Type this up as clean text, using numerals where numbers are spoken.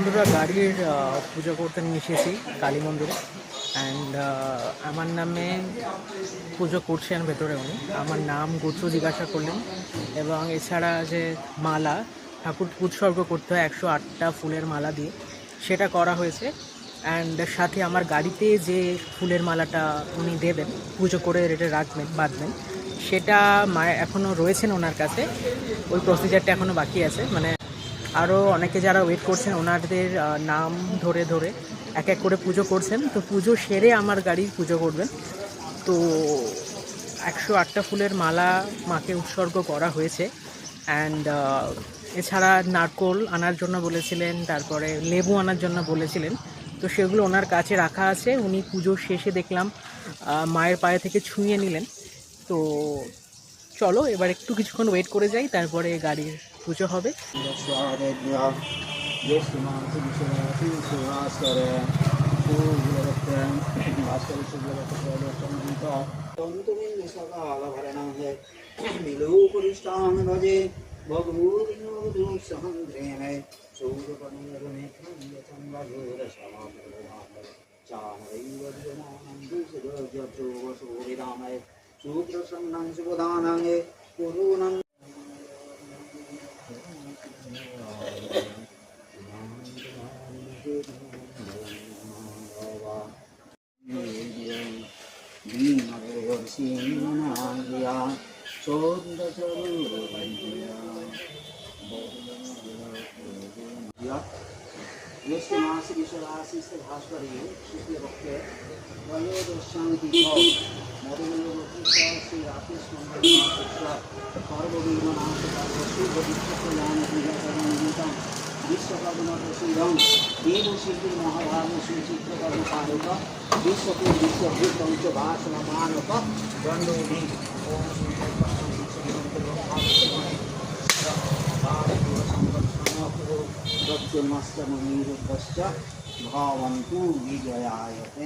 বন্ধুরা গাড়ির পুজো করতে নিয়ে এসেছি কালী মন্দিরে। অ্যান্ড আমার নামে পুজো করছেন ভেতরে উনি, আমার নাম গোত্র জিজ্ঞাসা করলেন এবং এছাড়া যে মালা ঠাকুর উৎসর্গ করতে হয় 108টা ফুলের মালা দিয়ে, সেটা করা হয়েছে। অ্যান্ড সাথে আমার গাড়িতে যে ফুলের মালাটা উনি দেবেন, পুজো করে রেটে রাখবেন বাঁধবেন, সেটা এখনও রয়েছেন ওনার কাছে। ওই প্রসিজারটা এখনও বাকি আছে, মানে আরও অনেকে যারা ওয়েট করছেন ওনাদের নাম ধরে ধরে এক এক করে পুজো করছেন। তো পুজো সেরে আমার গাড়ির পুজো করবেন। তো 108টা ফুলের মালা মাকে উৎসর্গ করা হয়েছে। অ্যান্ড এছাড়া নারকোল আনার জন্য বলেছিলেন, তারপরে লেবু আনার জন্য বলেছিলেন। তো সেগুলো ওনার কাছে রাখা আছে। উনি পুজো শেষে দেখলাম মায়ের পায়ে থেকে ছুঁয়ে নিলেন। তো চলো এবার একটু কিছুক্ষণ ওয়েট করে যাই, তারপরে গাড়ির পুজো হবে। ज्येष्ठ मासी विश्वराशि से भास्कर शुक्ल पक्षे वयोदशांति मधुमूल श्री राकेश मंगल विश्वकर्म देव शिल्पी महाभाग सुचित्रकर्म पादक विश्वको विश्वभूत पंचभाषण मानक दंडोधि भावन्तु विजयायते।